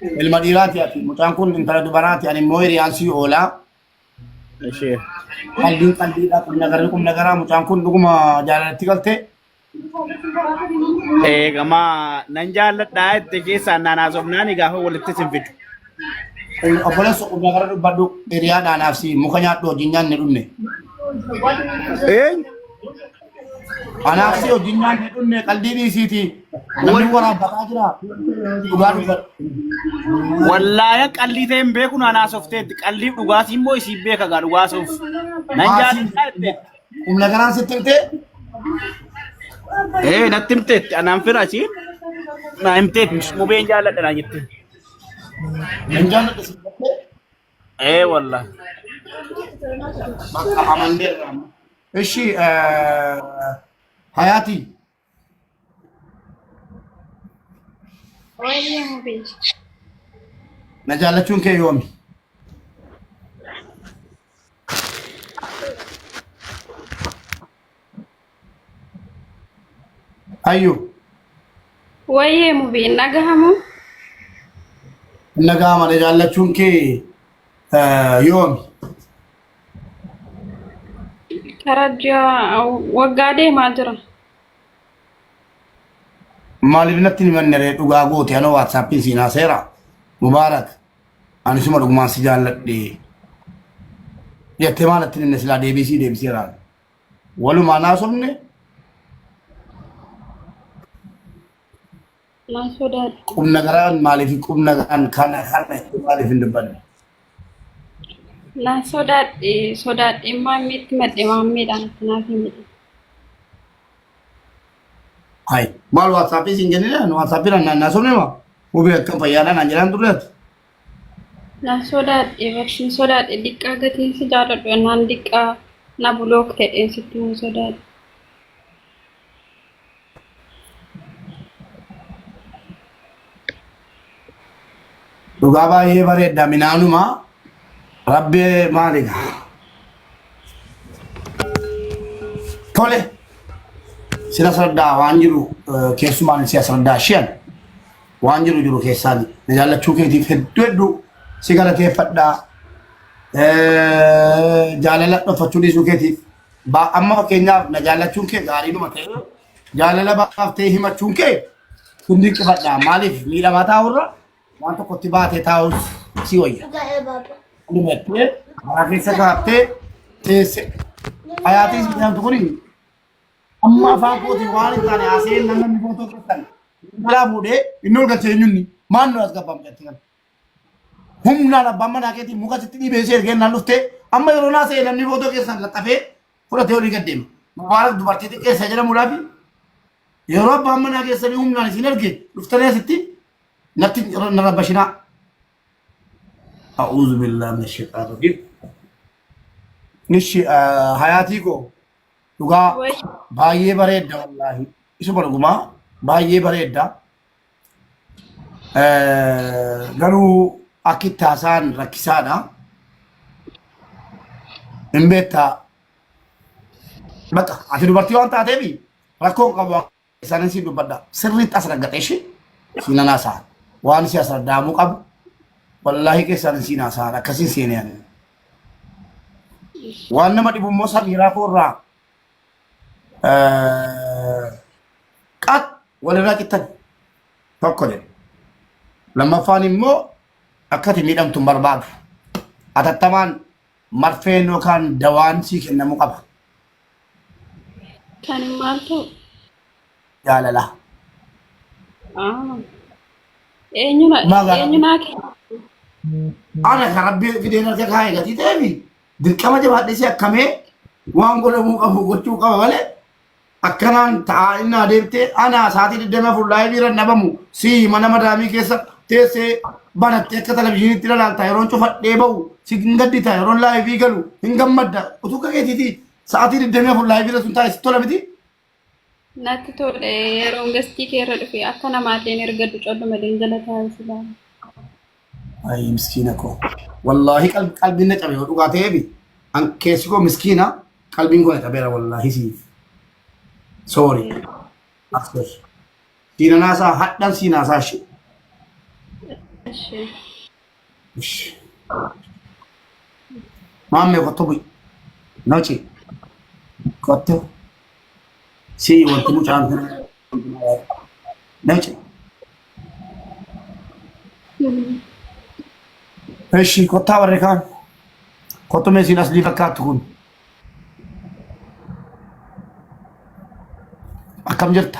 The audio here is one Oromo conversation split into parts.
المديرات يا أخي متانكون إن ترى دبرات يعني مويري أنسي أولا Ishee. قلبي لا كم نجارا متانكون دكما جالتي قلته Eegamaa nan jaalladhaa itti keessaan naanaasofnaan gaafa walitti sinfidu. obboleessa kum nagara dubbadhu hiriyaadhaan afsi muka nyaadhu hojiin nyaanne dhumne Eenyu? anaafsi hojiin nyaanne dhumne qalbii dhiisiiti namni waraabbataa jira dhugaa dubbadhu. Wallaahi qallii ta'e hin beeku naanaasofteetti. Qalliif dhugaatii immoo isii beeka gaa dhugaasuuf. Nan Maasii jaalladhaa jetteetti. kum nagaraan sitti himtee Natti himteetti anaan fira achiin. Naa himteetti mubeen jaalladha naa jettee. hin jaalladhu sitti himtee Wallaahi. bakka amandeerra. እሺ ሀያቲ ነጃለችውን ከ ዮሚ አዩ ወይዬ ሙቤ እናገሃሙ እነጋማ ነጃለችውን ከ ዮሚ ከረጃ ወጋዴ ማጅራ ማሊብነትን መንረ ዱጋ ጎት ያኖ ዋትስአፕን ሲና ሴራ ሙባረክ አንሱማ ዱግማን ሲጃለድ የተማለትን ነስላ ዴቢሲ ዴቢሲራ ወሉ ማናሶምነ ናሶዳድ ቁም ነገራን ማሊፍ ቁም ነገራን ካና ካና ማሊፍ እንደበል ናሶዳድ ሶዳድ ማሚት መደማሜዳን ተናፊ ምድ Hai, mal WhatsApp sing jeni lah, WhatsApp ran na somne ma. Ubi akkam fayyada na jiran durat. ናሶዳድ ኤቨርሽን ሶዳድ ዲቃ ገቲን ሲጃለዱ እናን ዲቃ ና ብሎክ ተደን ሲቱ ሶዳድ Dhugaa baay'ee bareedda minaanuma rabbi maaliga. Tole sila sardaa waan jiru keessumaan siya sardaa shiyan waan jiru keessaan jaallachuu keetiif hedduu si galateeffadhaa jaalala dhofachuu dhiisuu keetiif amma fakkeenyaaf na jaallachuun kee gaariidhuma ta'e jaalala baaftee himachuun kee hundi qibadhaa maaliif miidhamaa taa'urra waan tokkotti baatee taa'us si wayya. Dhumattee karaa keessa kaaftee teesse hayaatii si jedhamtu kuni amma afaan kootiin waan hin taane haasa'een namni footoo keessan balaa fuudhee inni ol galchee eenyunni maannoo as gabbam jettee kan humnaan abbaan manaa keetiin muka sitti dhiibee ishee ergeen naan dhuftee amma yeroo naasa'ee namni footoo keessan qaxxafee fudhatee olii gaddeema. Mubaarak dubartii xiqqeessa jedhamuudhaaf yeroo abbaan manaa keessanii humnaan isin erge dhuftanii asitti natti narra bashinaa. أعوذ بالله من الشيطان الرجيم. نشي حياتي كو dhugaa baay'ee bareedda wallaahi isuma dhugumaa baay'ee bareedda garuu akka itti haasaan rakkisaadha hin beektaa bakka ati dubartii waan taateef rakkoon qabu isaanin siin dubbadha sirriitti as raggaxee ishee siin anaasaa waan si as raddaamuu qabu wallaahi keessaan siin haasaan akkasiin seenee waan nama dhibu immoo samiiraa koorraa qat walirraa qixxan tokko jedhe lammaffaan immoo akkati miidhamtu hin barbaadu atattamaan marfeen yookaan dawaan sii kennamuu qaba kan maaltu jaalala eenyunaa ana kan rabbi fideen harka kaa'ee gatii ta'eefi dirqama jabaadhee si akkamee waan godhamuu qabu gochuu qaba malee akkanaan ta'aa inni adeemtee ana sa'aatii 24 laayii bira nabamu si mana madaamii keessa teessee banattee akka televizyiiniitti ilaalta yeroon cufadhee bahu si hin gaddita yeroon laayii galu hin gammadda utuu kakeetiiti sa'aatii 24 laayii bira sun taa'e si tola miti. natti tole yeroon gastii keerra dhufe akka namaatiin ergaddu collu malee jala taa'u Ay miskiina ko wallahi qalbiin na cabe dhugaa ta'eefi keessi koo miskiina qalbiin koo na cabeera wallahi siif. Sorry. After. Sinanasa haddan sinasa shi. እሺ እሺ ማሜ ቆቶ ቡይ ነውጪ ቆቶ ሲ ወንት ሙጫን ነውጪ እሺ ቆታ ወረካን ቆቶ መሲናስ ሊፈካት ኩን አከም ጅርታ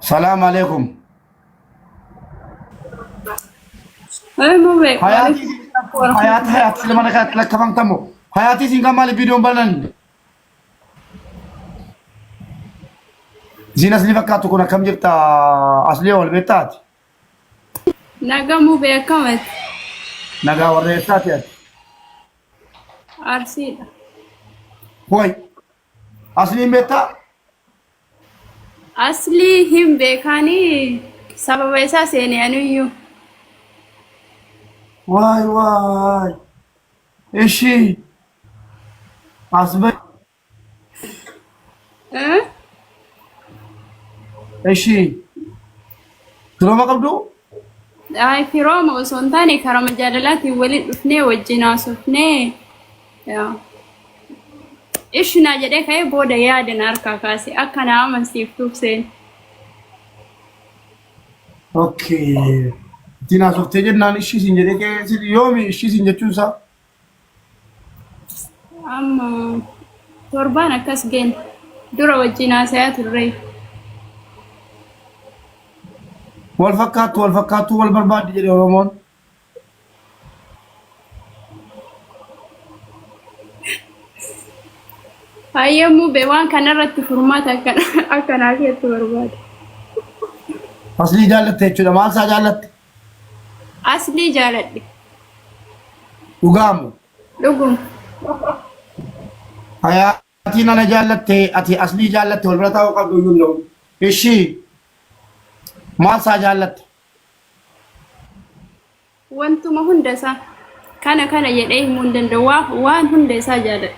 ሰላም አለይኩም ሙቤ ሀያት ለማለካት ለከፈም ተሞ ሀያቲ ሲንጋማል ቪዲዮን ባለን ዚነስ ሊፈካቱ ኩን አከም ጅርታ አስሊ ወል ቤታት ነገ ሙቤ አከመት ነጋ ወረሳት ያ አርሲዳ ወይ አስሊ ቤታ አስሊ ሂም ቤካኒ ሰበበ ኢሳ ሴኒያኑዩ ዋይ ዋይ እሺ አስበ እሺ ድሮማ ቀብዱ አይ ፊሮማ ኦሶንታኒ ከረመ ጃለላት ወሊ ዱፍኔ ወጂና ሱፍኔ ያ እሺ ናጀደ ከይ ቦደ ያደን አርካ ካሲ አከና አመንሲፍቱ ሴን ኦኬ ዲና ሶፍቴ ጀናን እሺ ሲንጀደ ከ ዮሚ እሺ ሲንጀቹሳ አም ቶርባን አከስገን ዱረ ወጂና ሳያት ሬ ወልፈካቱ ወልበርባድ ጀደ ኦሮሞን አየሙ በዋን ከነረት ፍርማት አከና ከት በርባድ አስሊ ጃለተ እቹ ለማልሳ ጃለተ አስሊ ጃለደ ኡጋሙ ዱጉም ሀያቲና ለጃለተ አቲ አስሊ ጃለተ ወልበረታው ቀብዱ ይለው እሺ ማልሳ ጃለተ ወንቱማ ሁንደሳ ከነ የደይ ሙንደንደዋ ዋን ሁንደሳ ጃለደ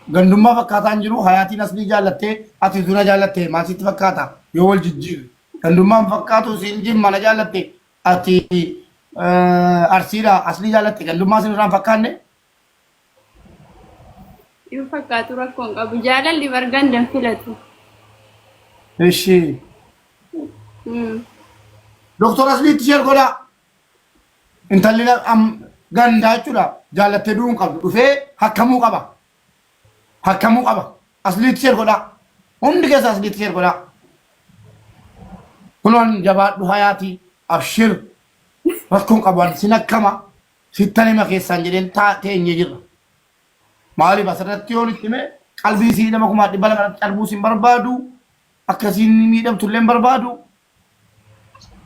ገንዱማ ፈካታን ጅሩ ሀያቲን አስሊ ጃለተ አቲ ዙና ጃለተ ማሲት ፈካታ የወል ጅጅር ገንዱማን ፈካቱ ሲንጂም ማነ ጃለተ አቲ አርሲራ አስሊ ጃለተ ገንዱማ ሲንራን ፈካነ ይፈካቱ ረኮን ቀቡ ጃለል ሊበርገን ደንፊለቱ እሺ ዶክተር አስሊ ትሸር ጎዳ እንተሊና አም ገንዳቹዳ ጃለተ ዱን ቀቡ ዱፌ ሐከሙ ቀባ አስሊ ትሸር ጎዳ ሁንድ ከሳ አስሊ ትሸር ጎዳ ሁሉን ጀባዱ ሀያቲ አብሽር ረኩን ቀቧን ሲነከማ ሲተኔ መኬሳን ጀደን ታቴኝ ጅራ ማሊ በሰረት ዮን ትሜ ቀልቢ ሲነማ ኩማ ዲበላ ቀልቡ ሲን በርባዱ አከሲን ሚደም ቱለን በርባዱ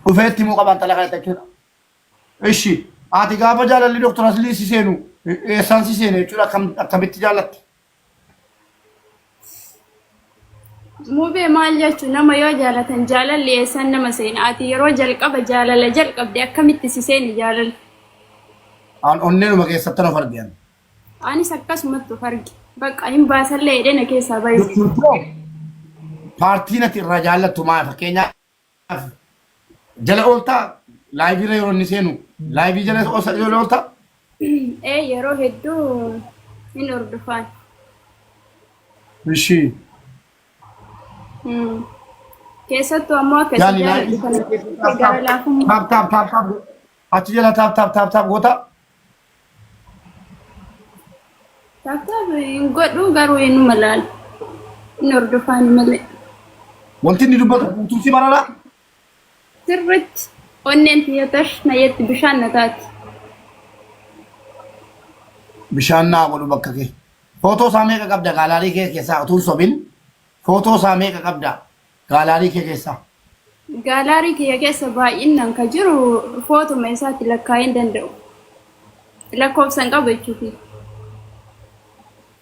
ኡፈቲ ሙቀባን ተለቀለ ተከራ እሺ አቲ ጋባ ጃለሊ ዶክተር አስሊ ሲሴኑ ኤሳን ሲሴኑ ጩላ አከምት ጃለት ሙቤ ማልያቹ ነማ ዮ ጃለተን ጃለል የሰን ነማ ሰይን አቲ የሮ ጀልቀበ ጃለለ ጀልቀብ ደከምት ሲሴን ጃለል አን ኦኔኑ መከሰተ ነው ፈርዲያን አኒ ሰከስ መጥቶ ፈርጊ በቃ ይምባሰለ ሄደነ ከሳ ባይ ፓርቲነት ይራጃለቱ ማ ፈከኛ ጀለ ኦልታ ላይቭ ላይ ሮኒ ሴኑ ላይቭ ጀለ ኦልታ የሮ ሄዱ ኢንኦርዱፋን እሺ keessattuu ammoo akkasii taap achi jala taap goota taap hin godhu garuu inni malaal inni hordofaan malee wanti inni dubbatu guutumsi barara sirriitti onneen tiyaatash na yetti bishaan na taati bishaan naa godhu bakka kee footoo isaa meeqa qabda gaalaarii kee keessaa utuun sobin footoo isaa meeqa qabda gaalaarii kee keessaa gaalaarii kee keessa baay'inaan ka jiru footuma isaatti lakkaa'uu danda'u lakkoofsan qabu jechuuti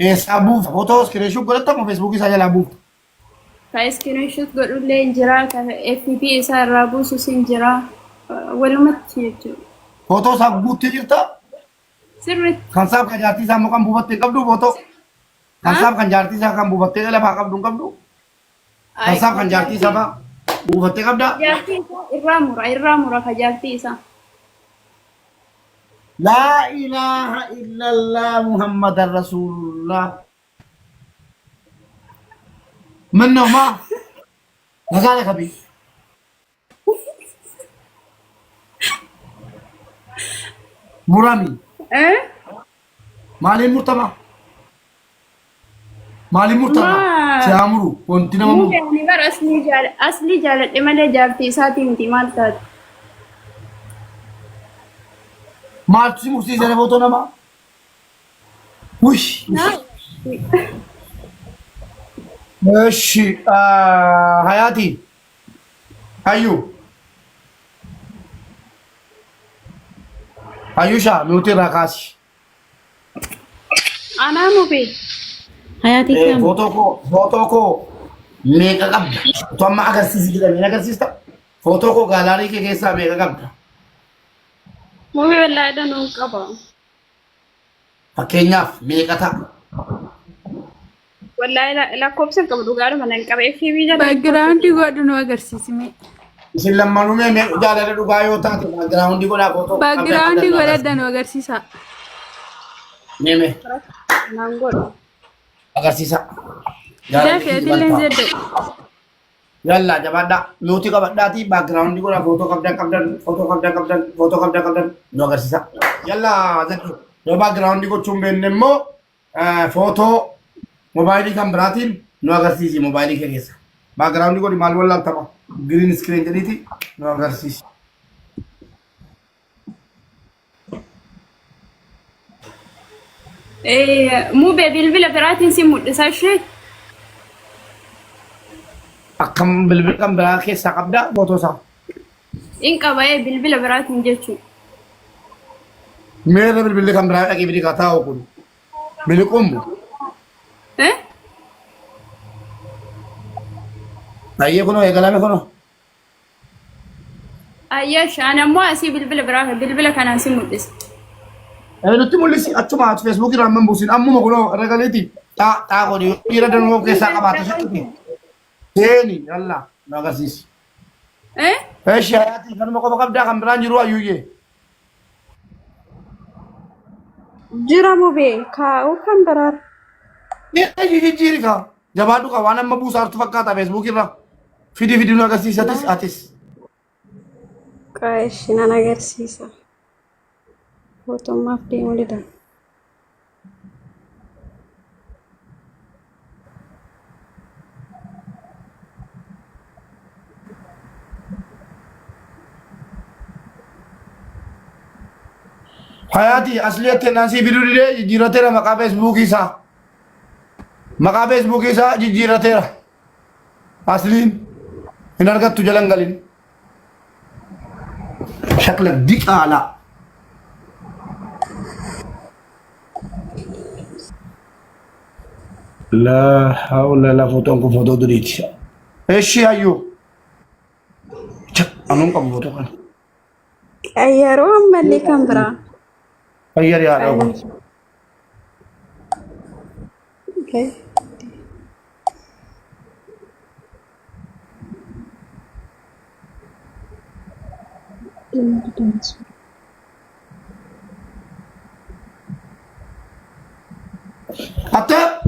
eessaa buufta footoo iskiriinshuut godhatamu feesbuukii isaa jalaa buufta ka iskiriinshuut godhullee hin jiraa ka FB isaa irraa buusus hin jiraa walumatti jechuudha footoo isaa guuttee jirta sirriitti kan saaf kan jaartii isaa mukaan buufattee qabdu footoo kan saaf kan jaartii isaa kan buufattee lafaa qabdu hin qabdu Tasaa kan jaartii isaa fa'a buufattee qabdaa. Jaartii isaa irraa mura ka jaartii isaa. Laa ilaaha illallah Muhammadan Rasulullah. Mannoo maa nagaa kabii. Murami. Maaliin murtama? Maaliin murtama? Siyaamuru wanti nama muru. Muumeen bar asli jaaladhe malee jaartii isaatii miti maal taate? Maaltu si mursiisee footoo namaa? Wush. Eshi Hayaati. Hayyu. Hayyusha nuti irraa kaasi. Anaa mubee. Hayatii kam? Footoo koo meeqa qabda? Tu amma agarsiisi jedhamee agarsiista. Footoo koo gaalaarii kee keessaa meeqa qabda? Mubee wallaahi danuu qaba. Fakkeenyaaf meeqa ta'a? Wallaahi lakkoofsa qabu dhugaadhuma nan qaba. FB jala. Background godhu nu agarsiisime. Isin lammanuu mee jaalala dhugaa yoo taate baagiraawundii godhaa footoo. Background godhadha nu agarsiisa. Meeme Naan godhu. agarsiisa. Dafeetillee jedhu. Yalla jabaadhaa nuti qabadhaati baagiraawundii godhaa footoo qabdan nu agarsiisa. Yalla jedhu yoo baagiraawundii gochuun beekne immoo footoo mobaayilii kan biraatiin nu agarsiisi mobaayilii kee keessa. Baagiraawundii godhi maal wallaaltama giriin iskiriin jedhiiti nu agarsiisi. Mubee bilbila biraatiin si mul'isa ishee. Akkam bilbila kan biraa keessaa qabdaa footoo isaa. In qaba'ee bilbila biraatiin jechuudha. Meerra bilbilli kan biraa dhaqee bidi kataa kun biliqumbu. Ayyee kunoo eegalame kunoo. Ayyee shaan ammoo asii bilbila kanaan si mul'isa. Nutti mul'isi achuma ati feesbuuk irraa amma buusin ammuma kunoo ragaleeti xaa godhi dhiira danuu keessaa qabaate shakkiiti. Seeni yalla nu agarsiisi. Eeshi hayaatii kanuma qofa qabdaa kan biraan jiru ayyuuyyee. Jira mubee kaa'u kan biraar. Jijjiiri kaa jabaadhu kaa waan amma buusaartu fakkaata feesbuuk irraa. Fidi nu agarsiisatis atis. Qaayeshi nan agarsiisa. Fotommaaf deemuu dida. Hayati asli attendaansii fiduu didee jijjiirateera maqaa feesbuukii isaa. Maqaa feesbuukii isaa jijjiirateera. Asliin hin argattu jalan galin. Shakla diqaalaa. La hawla la fotoon kun fotoo duriiti. Eeshi hayyuu. Anuun qabu fotoo kana. Yeroo ammallee kan biraa. Fayyari haadha kun. Okay. Hatta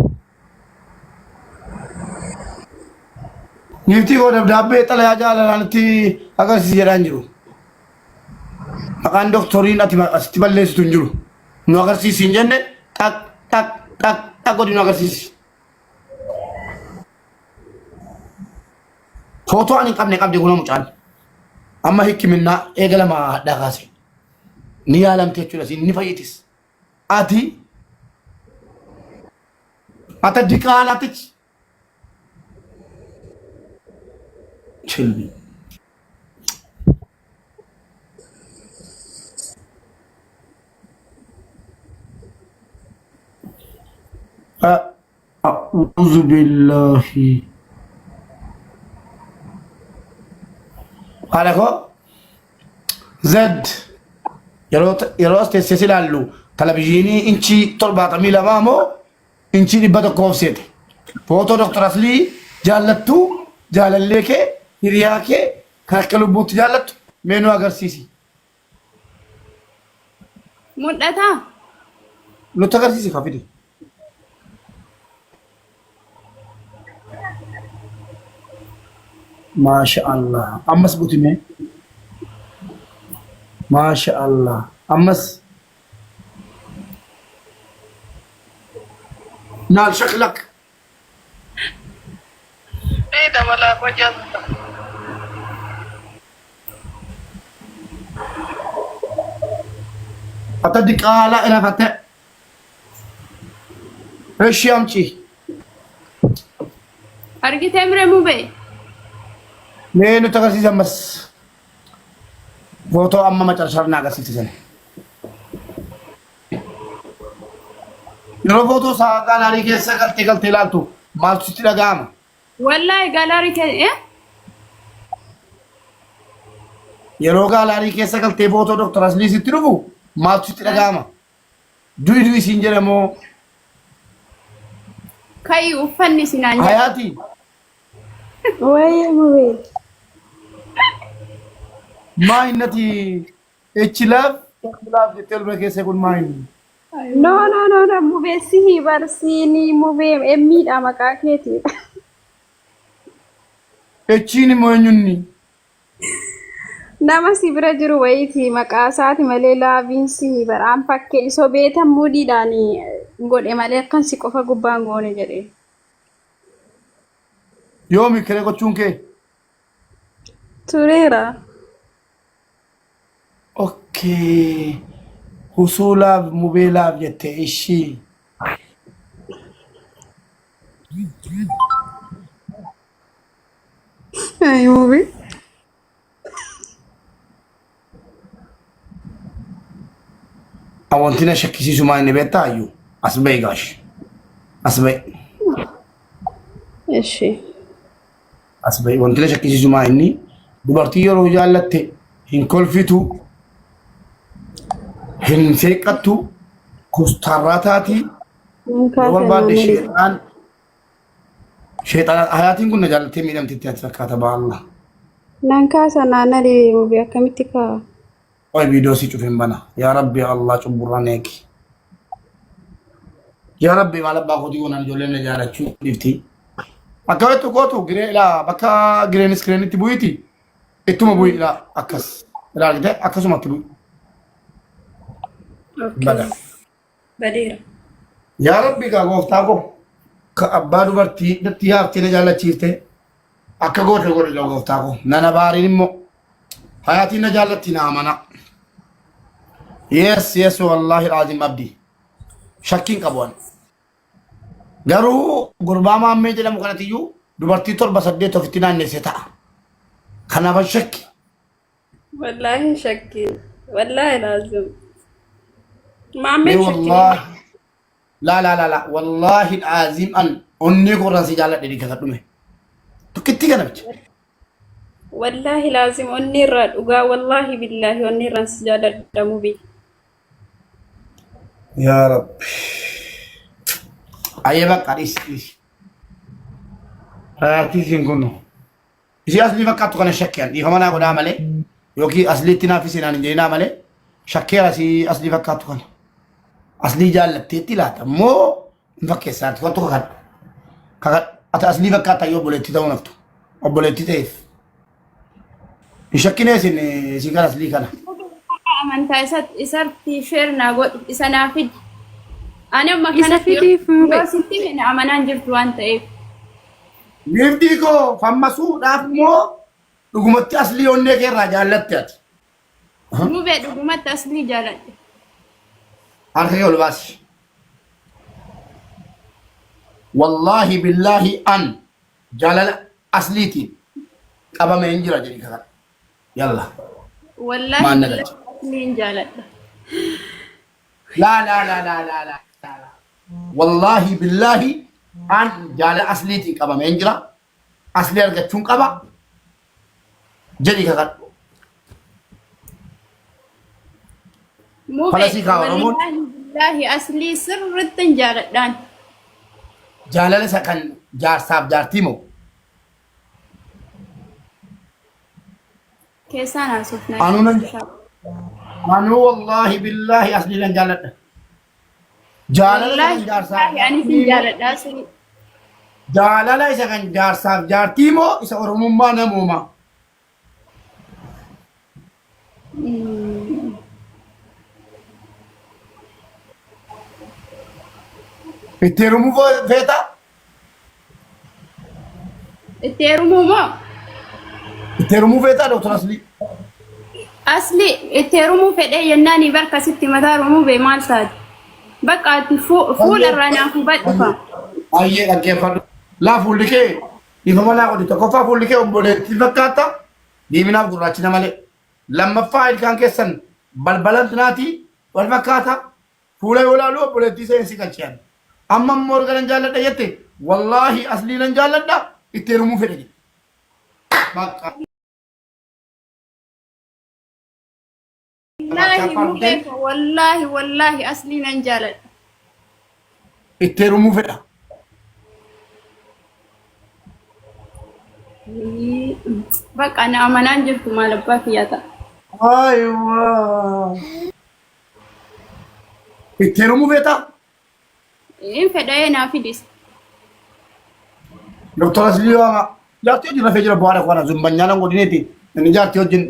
nifti koo dabdaabbee xalayaa jaalalaatti agarsiisi jedhaan jiru. Maqaan doktoriin ati asitti balleessitu hin jiru. Nu agarsiisi hin jenne tak godhi nu agarsiisi. Footoo ani hin qabne qabde kuna mucaan. Amma hikiminnaa eegalama hadhaa kaase. Ni yaalamte jechuudha siin ni fayyitis. Ati ata diqaalaatichi. Chilbi. أعوذ بالله علىكو زد يروس تسلسلالو تلفزيوني إنشي طلبات ميلا مامو إنشي نبض كوفسيت فوتو دكتور أصلي جالتو jaalallee kee hiriyaa kee kan akka lubbuutti jaallattu meenuu agarsiisi. Mul'ata. Nutti agarsiisi fafidi. Masha Allah. Ammas butime. Masha Allah. Ammas. نال شكلك. ايه ده ولا وجد. أتدك على إلى فتاة. إيش يمشي؟ أرجع تمر موبي. مين تغسي زمس؟ فوتو أما ما ترشرنا غسي تزن. يلو فوتو ساقا ناري كيسا قلت لالتو مال ستي لغاما. والله قالاري إيه؟ يلو قالاري كيسا قلت فوتو دكتور أسلي ستي رفو مال ستي لغاما. دوي سينجر مو. كيو فني سنان. حياتي. Wayya mubee. ما إنتي إتشلاف جتل بكيسة كل ما إني. No, mubee sihi barsiini mubee emmiidha maqaa keetii. إتشيني مو إني. Nama si bira jiru wayiiti maqaa isaati malee laabiin sihi baraan fakkee isoo beetan mudiidhaan godhe malee akkan si qofa gubbaan goone jedhee. يومي كده كتشونكي. Tureera. أوكي. حصولا موبيلا بجتة إشي. Ay mubee. أوانتنا شكيسي سما إني بيتا أيو. أسبي غاش. أسبي. Ishi. أسبي وانتنا شكيسي سما إني دبرتي يرو جالتة هن كل فيتو هن سيكتو كستاراتاتي والبعد شيطان حياتين كنا جالتة ميدم تتيات كاتب الله. Nan kaasa naannali mubee akkamitti kaa? أي فيديو سي شوفين بنا يا ربي الله شبرانك يا ربي ما لبا خدي وانا جولين جارة شو دفتي أكوي تو كوتو غير لا بكا غيرين سكرين تبويتي إتو ما بوي لا أكس لا كده أكس ما تبوي بلا بدير. يا ربي كاغوف تاغو كأبادو برتي دتيا تيجي جالة چيرته أكاغو تقول لوغوف تاغو نانا بارين مو حياتي نجالة تنا منا يس والله العظيم أبدي شاكين كبوان garuu gurbaa maammee jedhamu kanatiyyuu dubartii torba saddeet ofitti naannessee ta'a. Kanaaf shakki. والله شكي والله لازم ما عملت والله لا والله العظيم أن أني قرن سجالة دي كذا تكتي كنا بتش. والله لازم أني رد وقا والله بالله أني رنس جال دموبي. يا رب. أيبك أريس. هاتي سينكونو. إذا أصلي فكرت كنا شكيان. إذا ما نقول عمله يوكي أصلي تنافسين عن جينا عمله شكيا سي أصلي فكرت كنا. أصلي جال تيتيلا مو نفكر سات كنتو كات. كات أصلي فكرت أيوب بولي تيتاو نفتو. أو بولي تيتايف. يشكيني سيكار أصلي كنا. أمانتا إسات تيشير نقول إسنافد. أنا ما كانت Isaafitiif mubee. يوسيتي من أمانان جبت وانت إيه. Giftii koo fammasuudhaaf moo dhugumatti aslii onnee kee irraa jaallatte ati? موبي دوغمات أصلي جالت. Harka kee ol baasi. Wallaahi billaahi an jaalala asliitiin qabamee hin jira jedhi kakadha. Yalla. والله ما بالله نقدر. أصلي جالت. لا. Wallaahi billaahi an jaalala asliitiin qabamee hin jira. Aslii argachuun qaba jedhi kakadha. موبي فلسي كاورمون. والله بالله أصلي سرت جالت دان. Jaalala isa kan jaarsaaf jaartii moo keessaan haasofna أنا والله بالله أصلي لن جالت جالala wallahi kan jaarsaaf wallahi ani sin jaaladha asli jaalala isa kan jaarsaaf jaartii moo isa oromummaa namoomaa itti heerumuu feeta itti heerumuu moo itti heerumuu feeta Dr. asli itti heerumuu fedhee yennaanii barkasitti mataa rumuu bee maal taati bakka ati fuula irraa naaf hubadhufa Ayyee dhaggeeffadhu laa fuulli kee ifa malaa godhi tokkoffaa fuulli kee obboleettii fakkaata diiminaaf gurraachina malee lammaffaa ilkaan keessan balbalantinaati wal fakkaata fuula yoo laalu obboleettii seensi galchean amma immoo organan jaalladha jette wallaahi asliinan jaalladha itti heerumuu fedhe jedhe bakka wallahi asli nan jaaladha itti heerumuu fedha bakka na amanaan jirtu maal abbaa kiyyaa ta'a aywa itti heerumuu feeta in fedha'ee naa fidis Dr. Asli Wama jaartii hojii rafee jira bu'aadha kwana zumbanyaanan godhineeti inni jaartii hojiin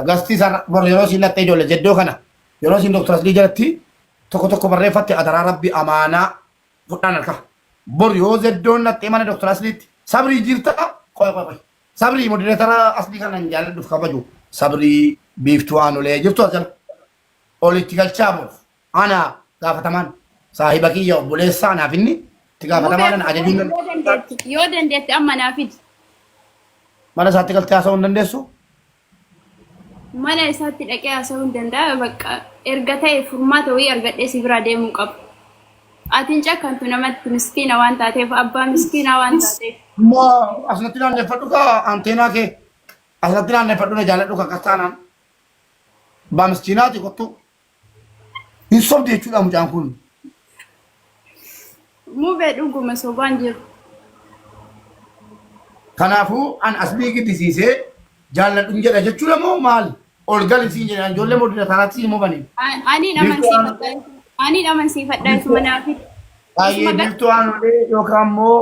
gastii sana bor yeroo siin lattee ijoollee jeddoo kana yeroo siin Dr. Asli jalatti tokko barreeffatte adaraa rabbi amaanaa fudhaan harka bor yoo zeddoon lattee mana Dr. Asliitti sabrii jirta qoy sabrii modereetara Asli kanan jaalladhuuf kabaju sabrii biiftuu aanulee jirtu as jala olitti galchaa bor ana gaafatamaan saahiba kiyya obboleessaa anaaf inni itti gaafatamaan ajajuun yoo dandeetti amma naa fidi mana isaatti galtee haasa'uu hin dandeessu mana isaatti dhaqee haasa'uu hin danda'a bakka erga ta'e furmaata wayii argadhee si bira deemuu qabu atiin cakkantu namatti miskiina waan taateef abbaa miskiina waan taateef ma asnatti naanneffadhu ka anteenaa kee asnatti naanneffadhu na jaalladhu ka kastaanaan abbaa miskiinaati kottu hin sobde jechuudha mucaan kun mubee dhuguma sobaan jiru kanaafuu an Aslii giddisiisee jaalladhu jedha jechuudha moo maal ol gali siin jedhan ijoollee modina tanaatti siin mubaniin ani amansiifadhaa isuma naafid baay'ee biltuu aanulee yookaan immoo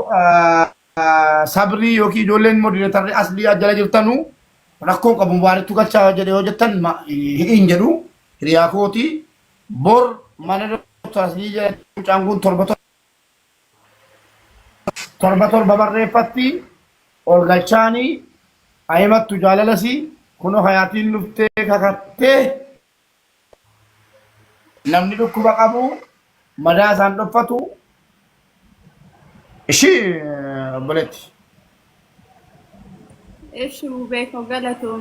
sabrii yookiin ijoolleen modina tarree Aslii jala jirtanuu rakkoon qabu baariitu galchaa jedhe yoo jettan hin jedhu hiriyaa kooti bor mana Dr. Aslii jala mucaan kun torba barreeffatti ol galchaanii ayimattu jaalalasi kuno hayaatiin luftee kakattee namni dhukkuba qabu madaa isaan dhoffatu ishii obboleetti ishi mubee ko galatoom